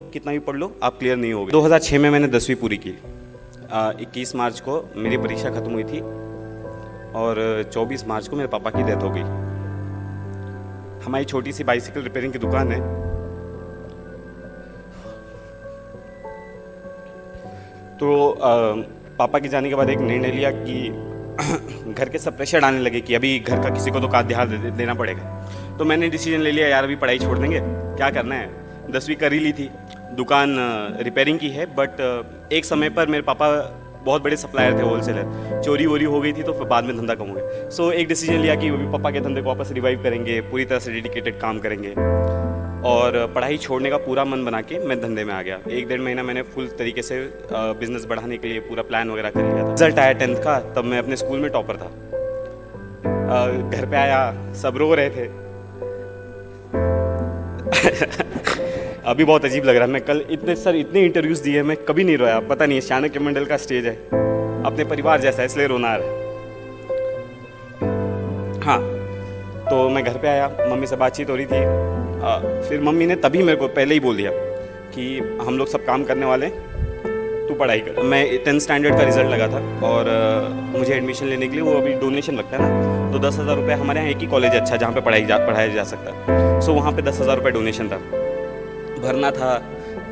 कितना भी पढ़ लो, आप क्लियर नहीं होगे। 2006 में मैंने 10वीं पूरी की। 21 मार्च को मेरी परीक्षा खत्म हुई थी और 24 मार्च को मेरे पापा की डेथ हो गई। हमारी छोटी सी बाइसिकल रिपेयरिंग की दुकान है। तो पापा के जाने के बाद एक निर्णय लिया कि घर के सब प्रेशर डालने लगे कि अभी घर का किसी को तो ध्यान देना पड़ेगा। तो मैंने डिसीजन ले लिया, यार अभी पढ़ाई छोड़ देंगे, क्या करना है। 10वीं कर ही ली थी, दुकान रिपेयरिंग की है, बट एक समय पर मेरे पापा बहुत बड़े सप्लायर थे, होलसेलर, चोरी वोरी हो गई थी तो फिर बाद में धंधा कम हो गया। सो एक डिसीजन लिया कि अभी पापा के धंधे को वापस रिवाइव करेंगे, पूरी तरह से डेडिकेटेड काम करेंगे, और पढ़ाई छोड़ने का पूरा मन बना के मैं धंधे में आ गया। 1-1.5 महीना मैंने फुल तरीके से बिजनेस बढ़ाने के लिए पूरा प्लान वगैरह कर लिया था। रिजल्ट आया 10th का, तब मैं अपने स्कूल में टॉपर था। घर पे आया, सब रो रहे थे। अभी बहुत अजीब लग रहा है। मैं कल इतने इंटरव्यूज़ दिए, मैं कभी नहीं रोया। पता नहीं, चाणक्य मंडल का स्टेज है, अपने परिवार जैसा है, इसलिए रोना आ रहा है। हाँ, तो मैं घर पे आया, मम्मी से बातचीत हो रही थी। फिर मम्मी ने तभी मेरे को पहले ही बोल दिया कि हम लोग सब काम करने वाले, तू पढ़ाई कर। मैं 10th स्टैंडर्ड का रिजल्ट लगा था और मुझे एडमिशन लेने के लिए वो अभी डोनेशन लगता है ना, तो 10,000 रुपये, हमारे यहाँ एक ही कॉलेज है अच्छा जहाँ पे पढ़ाया जा सकता है। सो वहाँ पे 10,000 रुपये डोनेशन था, भरना था,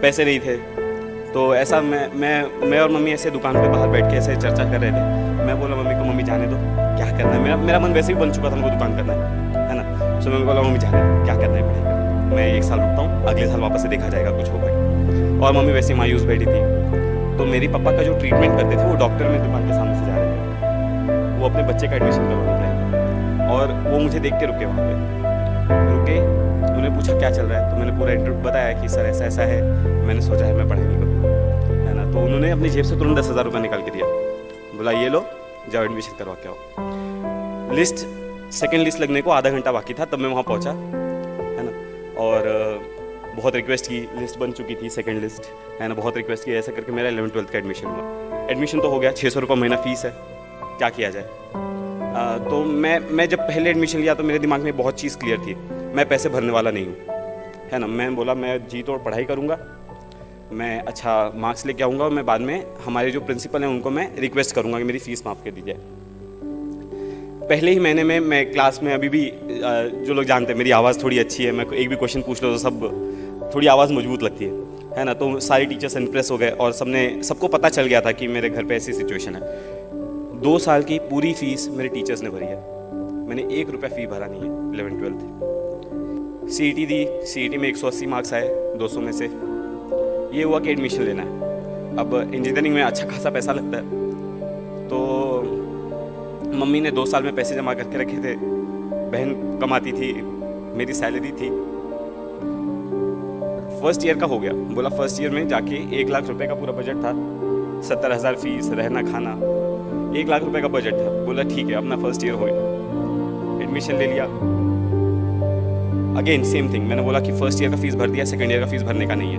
पैसे नहीं थे। तो ऐसा मैं और मम्मी ऐसे दुकान पे बाहर बैठ के ऐसे चर्चा कर रहे थे। मैं बोला मम्मी को, मम्मी जाने दो, क्या करना है। मेरा मन वैसे ही बन चुका था, हमको दुकान करना है ना। सो मैं बोला मम्मी जाने दो, क्या करना है पढ़ाई, मैं 1 साल रुकता हूँ, अगले साल वापस से देखा जाएगा, कुछ होगा। और मम्मी वैसे मायूस बैठी थी। तो मेरे पापा का जो ट्रीटमेंट करते थे वो डॉक्टर मेरी दुकान के सामने से जा रहे थे, वो अपने बच्चे का एडमिशन करवाने थे, और वो मुझे देख के रुके वहाँ पे। रुके, उन्होंने पूछा क्या चल रहा है, तो मैंने पूरा इंटरव्यू बताया कि सर ऐसा ऐसा है, मैंने सोचा है मैं पढ़ाई नहीं करूँगा, है ना। तो उन्होंने अपनी जेब से तुरंत 10,000 रुपये निकाल के दिया, बोला ये लो, जाओ एडमिशन करवा के आओ। सेकेंड लिस्ट लगने को आधा घंटा बाकी था, तब मैं वहाँ पहुँचा, है ना। और बहुत रिक्वेस्ट की, लिस्ट बन चुकी थी सेकंड लिस्ट, है ना। बहुत रिक्वेस्ट की, ऐसा करके मेरा 11th-12th का एडमिशन हुआ। एडमिशन तो हो गया, 600 रुपये महीना फीस है, क्या किया जाए। तो मैं जब पहले एडमिशन लिया तो मेरे दिमाग में बहुत चीज़ क्लियर थी, मैं पैसे भरने वाला नहीं हूँ, है ना। मैं बोला मैं जी तोड़ पढ़ाई करूँगा, मैं अच्छा मार्क्स लेके आऊँगा, और मैं बाद में हमारे जो प्रिंसिपल हैं उनको मैं रिक्वेस्ट करूँगा कि मेरी फ़ीस माफ़ कर दी जाए। पहले ही महीने में मैं क्लास में, अभी भी जो लोग जानते हैं मेरी आवाज़ थोड़ी अच्छी है, मैं एक भी क्वेश्चन पूछ लो तो सब थोड़ी आवाज़ मजबूत लगती है ना। तो सारे टीचर्स इम्प्रेस हो गए और सबको पता चल गया था कि मेरे घर पे ऐसी सिचुएशन है। 2 साल की पूरी फीस मेरे टीचर्स ने भरी है, मैंने 1 रुपया फ़ी भरा नहीं है। 11th-12th CET दी, CET में 180 मार्क्स आए 200 में से। ये हुआ कि एडमिशन लेना है। अब इंजीनियरिंग में अच्छा खासा पैसा लगता है, तो मम्मी ने 2 साल में पैसे जमा करके रखे थे, बहन कमाती थी, मेरी सैलरी थी। फर्स्ट ईयर का हो गया, बोला फर्स्ट ईयर में जाके 1 लाख रुपए का पूरा बजट था, 70,000 फीस, रहना खाना, 1 लाख रुपए का बजट था। बोला ठीक है, अपना फर्स्ट ईयर हो गया, एडमिशन ले लिया। अगेन सेम थिंग, मैंने बोला कि फर्स्ट ईयर का फीस भर दिया, सेकंड ईयर का फीस भरने का नहीं है,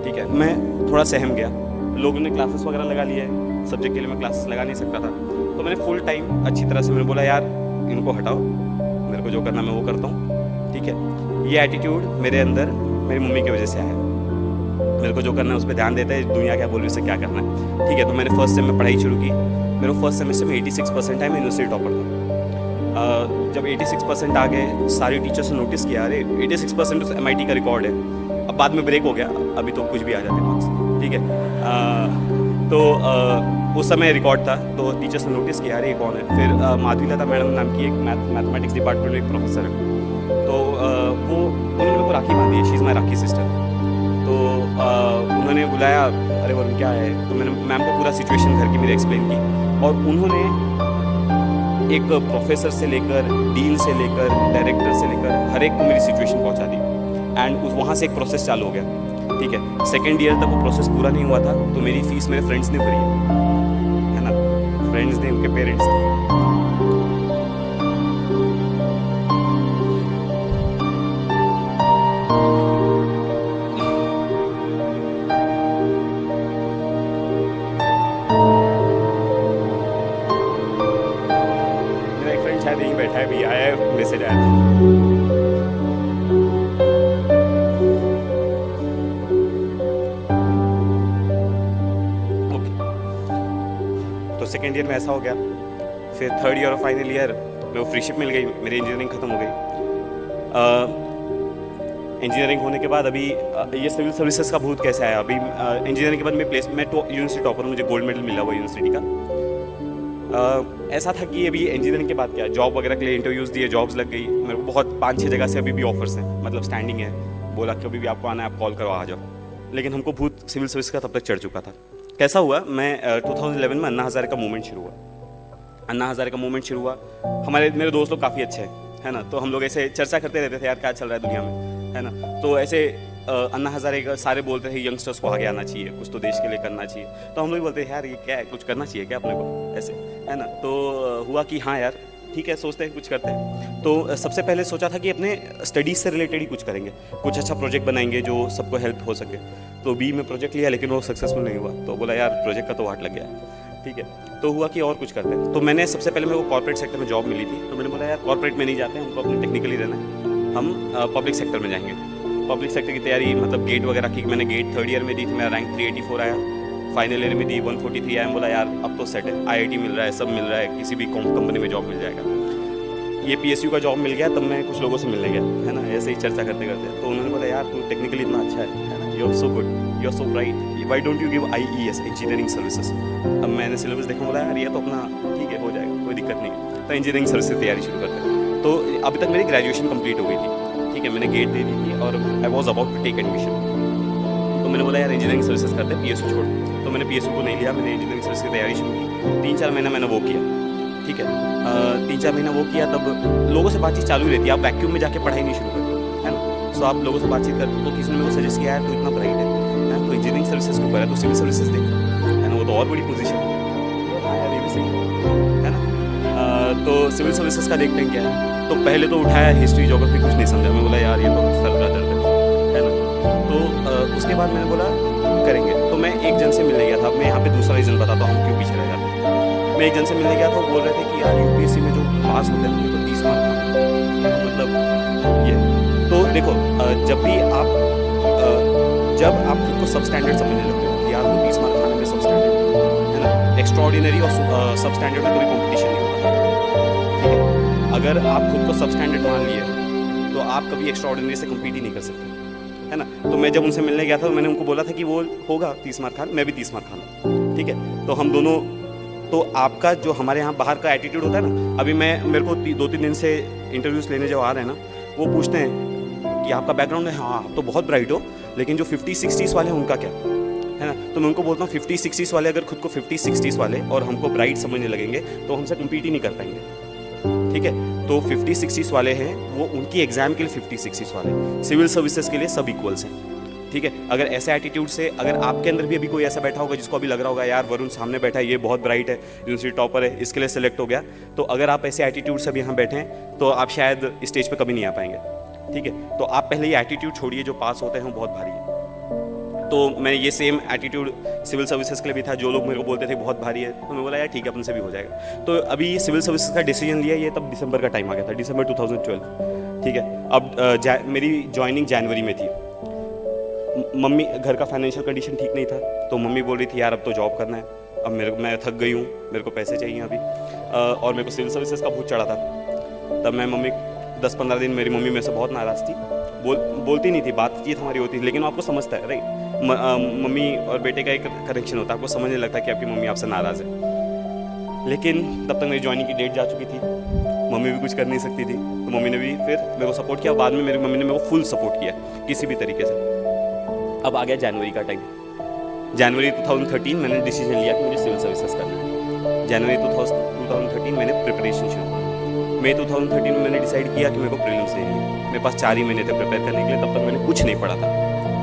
ठीक है। मैं थोड़ा सहम गया, लोगों ने क्लासेस वगैरह लगा लिए, सब्जेक्ट के लिए मैं क्लासेस लगा नहीं सकता था, तो मैंने फुल टाइम अच्छी तरह से मैंने बोला यार इनको हटाओ, मेरे को जो करना मैं वो करता हूँ, ठीक है। ये एटीट्यूड मेरे अंदर मेरी मम्मी की वजह से आया, मेरे को जो करना है उस पर ध्यान देता है, दुनिया क्या बोल रही है उससे क्या करना है, ठीक है। तो मैंने फर्स्ट सेम में पढ़ाई शुरू की, मेरे फर्स्ट सेमेस्टर में 86% आए, मैं यूनिवर्सिटी टॉपर था। जब 86% आ गए, सारे टीचर्स ने नोटिस किया, अरे 86% तो MIT का रिकॉर्ड है। अब बाद में ब्रेक हो गया, अभी तो कुछ भी आ जाते मार्क्स, ठीक है। तो उस समय रिकॉर्ड था, तो टीचर्स ने नोटिस किया, अरे ये कौन है। फिर माधवीलता मैडम नाम की एक मैथमेटिक्स डिपार्टमेंट में एक प्रोफेसर है, तो वो उन्होंने मेरे को राखी बांधी है, she is my rakhi sister. तो उन्होंने बुलाया, अरे वरुण क्या है, तो मैंने मैम को पूरा सिचुएशन घर की मेरी एक्सप्लेन की, और उन्होंने एक प्रोफेसर से लेकर, डीन से लेकर, डायरेक्टर से लेकर हर एक को मेरी सिचुएशन पहुंचा दी, एंड वहाँ से एक प्रोसेस चालू हो गया, ठीक है। सेकेंड ईयर तक वो प्रोसेस पूरा नहीं हुआ था, तो मेरी फीस मेरे फ्रेंड्स ने भरी है ना, फ्रेंड्स ने, उनके पेरेंट्स ने। शायद यहीं बैठा है, भी आया है, मैसेज आया था। सेकेंड ईयर में ऐसा हो गया, फिर थर्ड ईयर और फाइनल ईयर में वो फ्रीशिप मिल गई, मेरी इंजीनियरिंग ख़त्म हो गई। इंजीनियरिंग होने के बाद अभी ये सिविल सर्विसेज का भूत कैसे आया, अभी इंजीनियरिंग के बाद मैं यूनिवर्सिटी टॉपर, मुझे गोल्ड मेडल मिला हुआ यूनिवर्सिटी का। ऐसा था कि अभी इंजीनियरिंग के बाद क्या, जॉब वगैरह के लिए इंटरव्यूज़ दिए, जॉब्स लग गई मेरे को, बहुत 5-6 जगह से अभी भी ऑफर्स हैं, मतलब स्टैंडिंग है, बोला कि अभी भी आपको आना है, आप कॉल करो आ जाओ। लेकिन हमको भूत सिविल सर्विस का तब तक चढ़ चुका था। कैसा हुआ, मैं 2011 में अन्ना हज़ारे का मूवमेंट शुरू हुआ। अन्ना हज़ारे का मूवमेंट शुरू हुआ, मेरे दोस्त लोग काफ़ी अच्छे हैं, है ना, तो हम लोग ऐसे चर्चा करते रहते थे, यार क्या चल रहा है दुनिया में, है ना। तो ऐसे अन्ना हज़ारे का सारे बोलते थे यंगस्टर्स को आगे आना चाहिए, कुछ तो देश के लिए करना चाहिए। तो हम लोग बोलते थे यार ये क्या है, कुछ करना चाहिए क्या अपने को, ऐसे, है ना। तो हुआ कि हाँ यार ठीक है, सोचते हैं कुछ करते हैं। तो सबसे पहले सोचा था कि अपने स्टडीज़ से रिलेटेड ही कुछ करेंगे, कुछ अच्छा प्रोजेक्ट बनाएंगे जो सबको हेल्प हो सके। तो बी में प्रोजेक्ट लिया, लेकिन वो सक्सेसफुल नहीं हुआ। तो बोला यार प्रोजेक्ट का तो वाट लग गया, ठीक है। तो हुआ कि और कुछ करते हैं। तो मैंने सबसे पहले मेरे को कॉर्पोरेट सेक्टर में जॉब मिली थी। तो मैंने बोला यार कॉर्पोरेट में नहीं जाते हैं, हमको अपने टेक्निकली रहना है, हम पब्लिक सेक्टर में जाएंगे। पब्लिक सेक्टर की तैयारी, मतलब गेट वगैरह की, मैंने गेट थर्ड ईयर में दी थी, मेरा रैंक 384 आया। फाइनल ईयर में दी 143 आया। बोला यार अब तो सेट है, IIT मिल रहा है, सब मिल रहा है, किसी भी कंपनी में जॉब मिल जाएगा। ये PSU का जॉब मिल गया, तब मैं कुछ लोगों से मिलने गया, है ना, ऐसे ही चर्चा करते करते। तो उन्होंने बोला यार तू टेक्निकली इतना अच्छा है ना, you are so good, you are so bright, why don't you give IES, engineering services. अब मैंने सिलेबस देखा, बोला यार ये तो अपना ठीक है, हो जाएगा, कोई दिक्कत नहीं। तो इंजीनियरिंग सर्विस की तैयारी शुरू करते हैं। तो अभी तक मेरी ग्रेजुएशन कंप्लीट हो गई थी, ठीक है, मैंने गेट दे दी थी और I was about to take admission. तो मैंने बोला यार इंजीनियरिंग सर्विसेज करते हैं, PSU छोड़। तो मैंने PSU को नहीं लिया, मैंने इंजीनियरिंग सर्विस की तैयारी शुरू की। 3-4 महीना मैंने वो किया, ठीक है। 3-4 महीना वो किया, तब लोगों से बातचीत चालू रहती है, आप वैक्यूम में जाके पढ़ाई नहीं शुरू करते, है ना। सो आप लोगों से बातचीत करते हो, तो किसी ने मेरे को सजेस्ट किया यार तू इतना ब्राइट है तो इंजीनियरिंग सर्विसेज को करा, तो सिविल सर्विसेज देख, है ना, वो तो और बड़ी पोजीशन है, हाँ यार ये भी सही है ना। तो सिविल सर्विसेज का देखते हैं क्या है। तो पहले तो उठाया हिस्ट्री ज्योग्राफी, कुछ नहीं समझा, मैं बोला यार ये तो सर का दर्द है ना। तो उसके बाद मैंने बोला करेंगे। तो मैं एक जन से मिलने गया था, मैं यहाँ पे दूसरा रीज़न बताता हूँ क्यों पीछे रह जाते हैं। मैं एक जन से मिलने गया था, वो बोल रहे थे कि यार UPSC में जो पास होते हैं तो 30 मार्क, मतलब ये। तो देखो जब आप खुद को सब स्टैंडर्ड समझने लगते हो कि यार वो 30 मार्क खाने में सब स्टैंडर्ड, है ना, एक्स्ट्राऑर्डिनरी और सब स्टैंडर्ड में कभी कॉम्पिटिशन नहीं होता, ठीक है। अगर आप खुद को सब स्टैंडर्ड मान लिए तो आप कभी एक्स्ट्राऑर्डिनरी से कम्पीट ही नहीं कर सकते, है ना। तो मैं जब उनसे मिलने गया था, मैंने उनको बोला था कि वो होगा 30 मार्क खान, मैं भी 30 मार्क खाना, ठीक है। तो हम दोनों, तो आपका जो हमारे यहाँ बाहर का एटीट्यूड होता है ना, अभी मेरे को 2-3 दिन से इंटरव्यूज़ लेने जब आ रहे हैं ना, वो पूछते हैं कि आपका बैकग्राउंड है, हाँ आप तो बहुत ब्राइट हो, लेकिन जो 50-60s वाले हैं उनका क्या, है ना। तो मैं उनको बोलता हूँ 50-60s वाले अगर खुद को 50-60s वाले और हमको ब्राइट समझने लगेंगे तो हमसे कम्पीट ही नहीं कर पाएंगे, ठीक है। तो 50-60s वाले हैं, वो उनकी एग्जाम के लिए 50-60s वाले, सिविल सर्विसेज के लिए सब इक्वल्स हैं, ठीक है। अगर ऐसे एटीट्यूड से, अगर आपके अंदर भी अभी कोई ऐसा बैठा होगा जिसको अभी लग रहा होगा यार वरुण सामने बैठा है, ये बहुत ब्राइट है, यूनिवर्सिटी टॉपर है, इसके लिए सेलेक्ट हो गया, तो अगर आप ऐसे एटीट्यूड से भी यहाँ बैठे हैं तो आप शायद स्टेज पे कभी नहीं आ पाएंगे, ठीक है। तो आप पहले ये एटीट्यूड छोड़िए, जो पास होते हैं वो बहुत भारी है। तो मैं ये सेम एटीट्यूड सिविल सर्विसेज के लिए भी था, जो लोग मेरे को बोलते थे बहुत भारी है, तो मैं बोला यार ठीक है अपन से भी हो जाएगा। तो अभी सिविल सर्विसेज का डिसीजन लिया, ये तब दिसंबर का टाइम आ गया था, दिसंबर 2012, ठीक है। अब मेरी ज्वाइनिंग जनवरी में थी। मम्मी, घर का फाइनेंशियल कंडीशन ठीक नहीं था, तो मम्मी बोल रही थी यार अब तो जॉब करना है, अब मैं थक गई हूँ, मेरे को पैसे चाहिए अभी, और मेरे को सिविल सर्विसेज का भूत चढ़ा था। तब मैं मम्मी 10-15 दिन मेरी मम्मी मेरे से बहुत नाराज़ थी, बोलती नहीं थी, बातचीत हमारी होती थी, लेकिन वो आपको समझता है राइट, मम्मी और बेटे का एक कनेक्शन होता है, आपको समझने लगता है कि आपकी मम्मी आपसे नाराज़ है। लेकिन तब तक मेरी ज्वाइनिंग की डेट जा चुकी थी, मम्मी भी कुछ कर नहीं सकती थी, तो मम्मी ने भी फिर मेरे को सपोर्ट किया। बाद में मेरी मम्मी ने मेरे को फुल सपोर्ट किया किसी भी तरीके से। अब आ गया जनवरी का टाइम, जनवरी 2013 मैंने डिसीजन लिया कि मुझे सिविल सर्विसेज करना है। जनवरी 2013 मैंने प्रिपरेशन शुरू की। मई 2013 में मैंने डिसाइड किया कि मेरे को प्रीलिम्स देनी है। मेरे पास 4 ही महीने थे प्रिपेयर करने के लिए, तब तक मैंने कुछ नहीं पढ़ा था,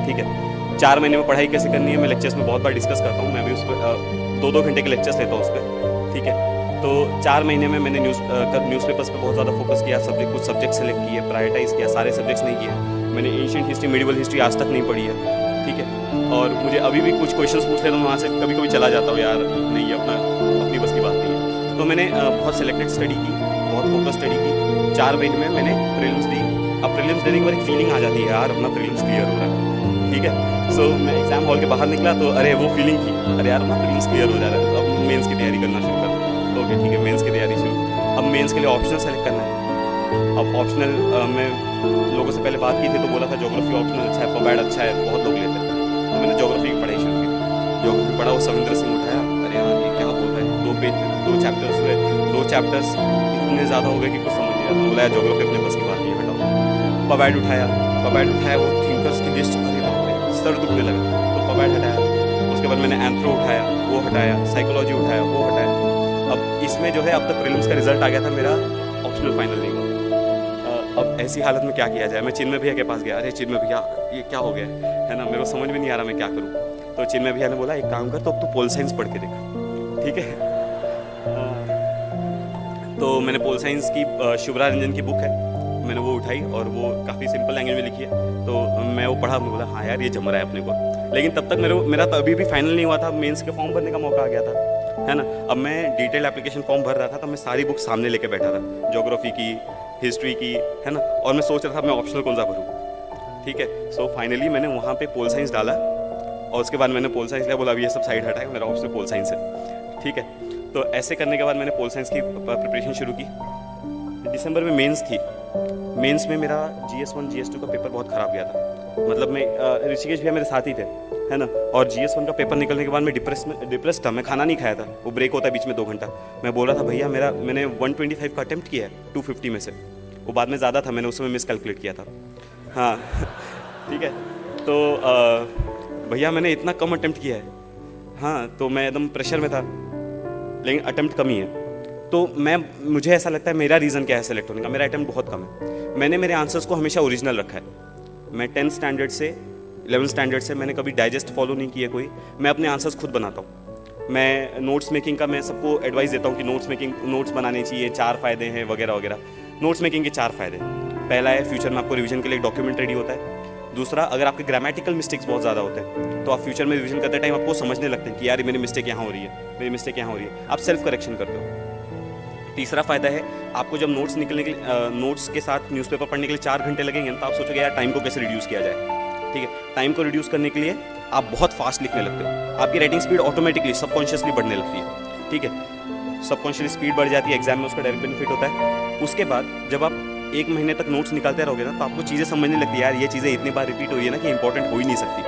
ठीक है। 4 महीने में पढ़ाई कैसे करनी है मैं लेक्चर्स में बहुत बार डिस्कस करता हूँ, मैं भी उस पर 2-2 घंटे के लेक्चर्स लेता हूँ उस पर, ठीक है। तो 4 महीने में मैंने न्यूज़पेपर्स पे बहुत ज़्यादा फोकस किया, कुछ सब्जेक्ट सेलेक्ट किए, प्रायोरिटाइज़ किया, सारे सब्जेक्ट्स नहीं किए। मैंने एंशिएंट हिस्ट्री, मेडिवल हिस्ट्री आज तक नहीं पढ़ी है, ठीक है। और मुझे अभी भी कुछ क्वेश्चंस पूछ ले तो मैं वहाँ से कभी कभी चला जाता हूँ, यार नहीं ये अपनी बस की बात नहीं है। तो मैंने बहुत सिलेक्टेड स्टडी की, बहुत फोकस स्टडी की। 4 महीने में मैंने प्रीलिम्स दी। अब प्रीलिम्स देने के बाद एक फीलिंग आ जाती है यार अपना प्रीलिम्स क्लियर हो रहा है, ठीक है। सो मैं एग्ज़ाम हॉल के बाहर निकला तो अरे वो फीलिंग थी, अरे यार ना प्रीलिम्स क्लियर हो जा रहा है, अब मेंस की तैयारी करना शुरू कर। ओके ठीक है, मेंस की तैयारी शुरू। अब मेंस के लिए ऑप्शनल सेलेक्ट करना है। अब ऑप्शनल में लोगों से पहले बात की थी तो बोला था ज्योग्राफी ऑप्शनल अच्छा है, पबैड अच्छा है, बहुत लोग लेते हैं। तो मैंने ज्योग्राफी की पढ़ाई शुरू की। ज्योग्राफी पढ़ा, वो सविंदर सिंह उठाया, अरे यार ये क्या बोल रहा है, 2 चैप्टर्स हुए, 2 चैप्टर्स इतने ज़्यादा हो गए कि कुछ समझ नहीं आता। बोला ज्योग्राफी अपने बस की बात नहीं है, हटाओ। पबैड उठाया, वो थिंकर्स की लिस्ट, अरे बाप रे सर दुखने लगा, तो पबैड हटाया। उसके बाद मैंने एंथ्रो उठाया, वो हटाया, साइकोलॉजी उठाया, वो हटाया। अब इसमें जो है अब तक प्रीलिम्स का रिजल्ट आ गया था मेरा, ऑप्शनल फाइनल नहीं हुआ। अब ऐसी हालत में क्या किया जाए, मैं चिन्मय भैया के पास गया, अरे चिन्मय भैया ये क्या हो गया है ना, मेरे को समझ में नहीं आ रहा मैं क्या करूँ। तो चिन्मय भैया ने बोला एक काम कर, तो अब तू पोल साइंस पढ़ के देख, ठीक है। तो मैंने पोल साइंस की शुभ्रा रंजन की बुक है, मैंने वो उठाई और वो काफ़ी सिंपल लैंग्वेज में लिखी है, तो मैं वो पढ़ा, बोला हाँ यार ये जम रहा है अपने को। लेकिन तब तक मेरा तो अभी भी फाइनल नहीं हुआ था, मेंस के फॉर्म भरने का मौका आ गया था, है ना। अब मैं डिटेल एप्लीकेशन फॉर्म भर रहा था, तो मैं सारी बुक सामने लेके बैठा था, ज्योग्राफी की, हिस्ट्री की, है ना, और मैं सोच रहा था मैं ऑप्शनल कौन सा भरूँ, ठीक है। सो फाइनली मैंने वहाँ पे पोल साइंस डाला और उसके बाद मैंने पोल साइंस लिया, बोला अभी ये सब साइड हटाए, मेरा ऑप्शनल पोल साइंस है, ठीक है। तो ऐसे करने के बाद मैंने पोल साइंस की प्रिपरेशन शुरू की। दिसंबर में मेंस थी, मेंस में मेरा GS1 GS2 का पेपर बहुत ख़राब गया था, मतलब मैं ऋषिकेश भैया मेरे साथ ही थे, है ना। और GS1 का पेपर निकलने के बाद मैं डिप्रेस था, मैं खाना नहीं खाया था, वो ब्रेक होता है बीच में 2 घंटा। मैं बोल रहा था भैया मैंने 125 का अटेम्प्ट किया है 250 में से, वो बाद में ज़्यादा था, मैंने उस समय मिस कैलकुलेट किया था, हाँ ठीक है। तो भैया मैंने इतना कम अटेम्प्ट किया है, हाँ, तो मैं एकदम प्रेशर में था, लेकिन अटेम्प्ट कम ही है। तो मुझे ऐसा लगता है मेरा रीज़न क्या है सेलेक्ट होने का, मेरा अटेम्प्ट बहुत कम है। मैंने मेरे आंसर्स को हमेशा ओरिजिनल रखा है। मैं 10th स्टैंडर्ड से 11th स्टैंडर्ड से मैंने कभी डाइजेस्ट फॉलो नहीं किया कोई, मैं अपने आंसर्स खुद बनाता हूँ। मैं नोट्स मेकिंग का मैं सबको एडवाइस देता हूँ कि नोट्स बनाने चाहिए, 4 फ़ायदे हैं वगैरह वगैरह। नोट्स मेकिंग के 4 फ़ायदे, पहला है फ्यूचर में आपको रिवीजन के लिए एक डॉक्यूमेंट रेडी होता है। दूसरा, अगर आपके ग्रामेटिकल मिस्टेक्स बहुत ज़्यादा होते हैं तो आप फ्यूचर में रिवीजन करते टाइम आपको समझने लगते हैं कि यार मेरी मिस्टेक यहाँ हो रही है, मेरी मिस्टेक यहाँ हो रही है, आप सेल्फ करेक्शन करते हो। तीसरा फ़ायदा है, आपको जब नोट्स निकलने के नोट्स के साथ न्यूज़पेपर पढ़ने के लिए 4 घंटे लगेंगे तो आप सोचोगे यार टाइम को कैसे रिड्यूस किया जाए, ठीक है। टाइम को रिड्यूस करने के लिए आप बहुत फास्ट लिखने लगते हो, आपकी राइटिंग स्पीड ऑटोमेटिकली सबकॉन्शियसली बढ़ने लगती है, ठीक है। सबकॉन्शियसली स्पीड बढ़ जाती है, एग्जाम में उसका डायरेक्ट बेनिफिट होता है। उसके बाद जब आप 1 महीने तक नोट्स निकालते रहोगे ना, तो आपको चीज़ें समझने लगती है, यार ये चीज़ें इतनी बार रिपीट हो रही है ना कि इंपॉर्टेंट हो ही नहीं सकती,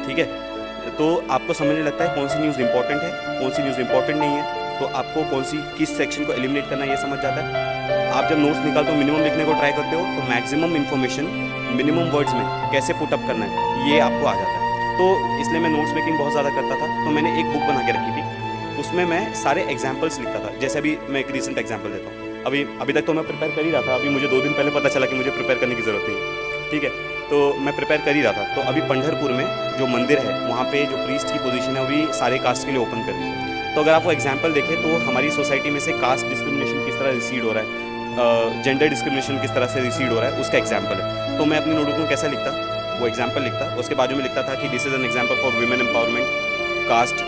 ठीक है। तो आपको समझने लगता है कौन सी न्यूज़ इंपॉर्टेंट है, कौन सी न्यूज़ इंपॉर्टेंट नहीं है, तो आपको कौन सी किस सेक्शन को एलिमिनेट करना है ये समझ जाता है। आप जब नोट्स निकालते हो, मिनिमम लिखने को ट्राई करते हो, तो मैक्सिमम इन्फॉर्मेशन मिनिमम वर्ड्स में कैसे पुटअप करना है ये आपको आ जाता है। तो इसलिए मैं नोट्स मेकिंग बहुत ज़्यादा करता था। तो मैंने एक बुक बना के रखी थी, उसमें मैं सारे एग्जाम्पल्स लिखता था। जैसे अभी मैं एक रिसेंट एग्जाम्पल देता हूँ, अभी तक तो मैं प्रिपेयर कर ही रहा था, अभी मुझे 2 दिन पहले पता चला कि मुझे प्रिपेयर करने की ज़रूरत नहीं है, ठीक है। तो मैं प्रिपेयर कर ही रहा था। तो अभी पंढरपुर में जो मंदिर है वहाँ पे जो प्रीस्ट की पोजीशन है अभी सारे कास्ट के लिए ओपन कर दी है। तो अगर आपको एग्जाम्पल देखें तो हमारी सोसाइटी में से कास्ट डिस्क्रिमिनेशन किस तरह रिसीड हो रहा है, जेंडर डिस्क्रिमिनेशन किस तरह से रिसीड हो रहा है, उसका एग्जाम्पल है। तो मैं अपनी नोटबुक में कैसा लिखता, वो एग्जाम्पल लिखता, उसके बाजू में लिखता था कि this is an example for women empowerment, caste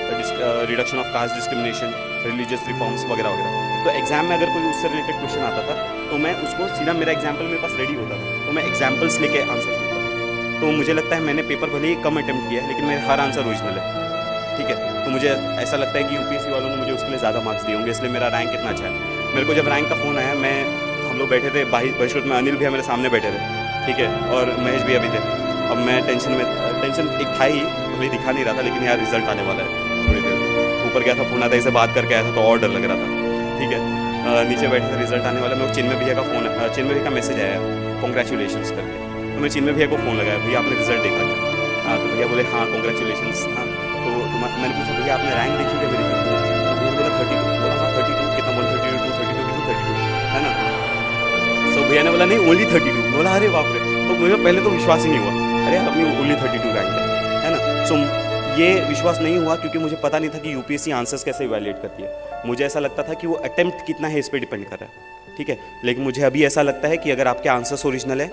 reduction of caste discrimination, religious reforms वगैरह वगैरह। तो एग्जाम में अगर कोई उससे रिलेटेड क्वेश्चन आता था तो मैं उसको सीधा, मेरा एग्जाम्पल मेरे पास रेडी होता था, तो मैं एग्जाम्पल्स लेके आंसर देता था। तो मुझे लगता है मैंने पेपर भले ही कम अटेम्प्ट किया है, लेकिन मेरे हर आंसर ओरिजिनल है, ठीक है। तो मुझे ऐसा लगता है कि UPSC वालों ने मुझे उसके लिए ज़्यादा मार्क्स दिए होंगे, इसलिए मेरा रैंक इतना अच्छा है। मेरे को जब रैंक का फ़ोन आया, हम लोग बैठे थे बहिष्कृत में, अनिल भैया मेरे सामने बैठे थे, ठीक है, और महेश भैया भी थे। अब मैं टेंशन एक था ही, मुझे दिखा नहीं रहा था, लेकिन यार रिजल्ट आने वाला है थोड़ी देर। ऊपर गया था पूर्णादय से बात करके आया था, तो और डर लग रहा था, ठीक है। नीचे बैठे थे, रिजल्ट आने वाला। मैं चिन्मय भैया का चिन्मय भैया का मैसेज आया कॉन्ग्रेचुलेशंस करके, तो मैं चिन्मय भैया को फ़ोन लगाया, भैया आपने रिजल्ट देखा क्या? हाँ, तो भैया बोले हाँ कॉन्ग्रेचुलेशंस। हाँ, तो मैंने पूछा भैया आपने रैंक देखी क्या मेरी? तो भैया बोला 32। बोला हाँ 32 कितना, 132 232 232, है ना। सो भैया ने बोला नहीं ओनली 32। बोला अरे बाप रे। तो मुझे पहले तो विश्वास ही नहीं हुआ, अरे यार अपनी ओनली 32 रैंक है ना। सो ये विश्वास नहीं हुआ क्योंकि मुझे पता नहीं था कि UPSC आंसर्स कैसे इवैल्यूएट करती है। मुझे ऐसा लगता था कि वो अटेम्प्ट कितना है इस पर डिपेंड कर रहा है, ठीक है। लेकिन मुझे अभी ऐसा लगता है कि अगर आपके आंसर्स ओरिजिनल है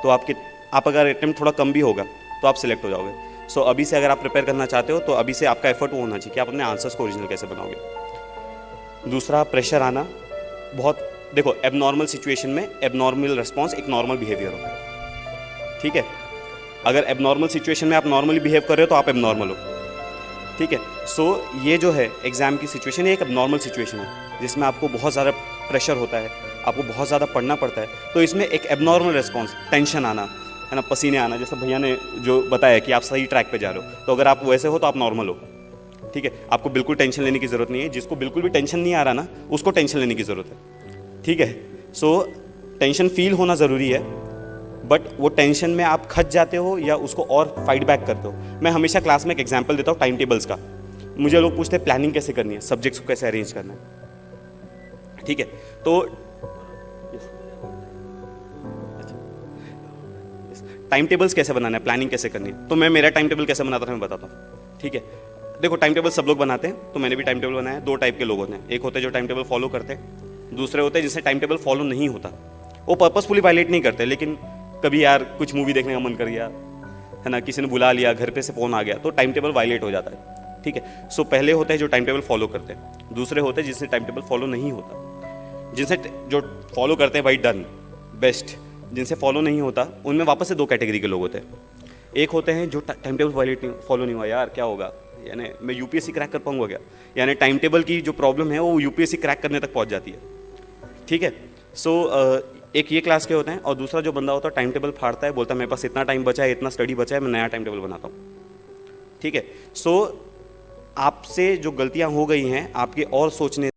तो आप अगर अटेम्प्ट थोड़ा कम भी होगा तो आप सिलेक्ट हो जाओगे। सो अभी से अगर आप प्रिपेयर करना चाहते हो तो अभी से आपका एफर्ट वो होना चाहिए कि आप अपने आंसर्स को ओरिजिनल कैसे बनाओगे। दूसरा, प्रेशर आना बहुत, देखो एबनॉर्मल सिचुएशन में एबनॉर्मल रिस्पॉन्स एक नॉर्मल बिहेवियर होता है, ठीक है। अगर एबनॉर्मल सिचुएशन में आप नॉर्मली बिहेव कर रहे हो तो आप एबनॉर्मल हो, ठीक है। सो ये जो है एग्ज़ाम की सिचुएशन, ये एक एबनॉर्मल सिचुएशन है जिसमें आपको बहुत ज़्यादा प्रेशर होता है, आपको बहुत ज़्यादा पढ़ना पड़ता है। तो इसमें एक एबनॉर्मल रिस्पॉन्स, टेंशन आना है ना, पसीने आना, जैसे भैया ने जो बताया कि आप सही ट्रैक पे जा रहे हो, तो अगर आप वैसे हो तो आप नॉर्मल हो, ठीक है। आपको बिल्कुल टेंशन लेने की ज़रूरत नहीं है। जिसको बिल्कुल भी टेंशन नहीं आ रहा ना, उसको टेंशन लेने की ज़रूरत है, ठीक है। सो टेंशन फील होना ज़रूरी है, बट वो टेंशन में आप खच जाते हो या उसको और फाइट बैक करते हो। मैं हमेशा क्लास में एक एग्जांपल देता हूँ टाइम टेबल्स का। मुझे लोग पूछते हैं प्लानिंग कैसे करनी है, सब्जेक्ट्स को कैसे अरेंज करना है, ठीक है। तो टाइम टेबल्स कैसे बनाना है, प्लानिंग कैसे करनी है, तो मैं मेरा टाइम टेबल कैसे बनाता था मैं बताता हूँ, ठीक है। देखो टाइम टेबल सब लोग बनाते हैं, तो मैंने भी टाइम टेबल बनाया। दो टाइप के लोग होते हैं, एक होते हैं जो टाइम टेबल फॉलो करते हैं, दूसरे होते हैं जिससे टाइम टेबल फॉलो नहीं होता। वो पर्पसफुली वायलेट नहीं करते, लेकिन कभी यार कुछ मूवी देखने का मन कर गया है ना, किसी ने बुला लिया, घर पे से फ़ोन आ गया, तो टाइम टेबल वायलेट हो जाता है, ठीक है। सो पहले होते हैं जो टाइम टेबल फॉलो करते हैं, दूसरे होते हैं जिससे टाइम टेबल फॉलो नहीं होता। जिनसे जो फॉलो करते हैं भाई डन बेस्ट, जिनसे फॉलो नहीं होता उनमें वापस से दो कैटेगरी के लोग होते हैं। एक होते हैं जो टाइम टेबल वायलेट नहीं, फॉलो नहीं हुआ, यार क्या होगा, यानी मैं यूपीएससी क्रैक कर पाऊंगा क्या, यानी टाइम टेबल की जो प्रॉब्लम है वो यूपीएससी क्रैक करने तक पहुंच जाती है, ठीक है। सो एक ये क्लास के होते हैं, और दूसरा जो बंदा होता है टाइम टेबल फाड़ता है, बोलता है मेरे पास इतना टाइम बचा है, इतना स्टडी बचा है, मैं नया टाइम टेबल बनाता हूँ, ठीक है। सो आपसे जो गलतियाँ हो गई हैं आपके और सोचने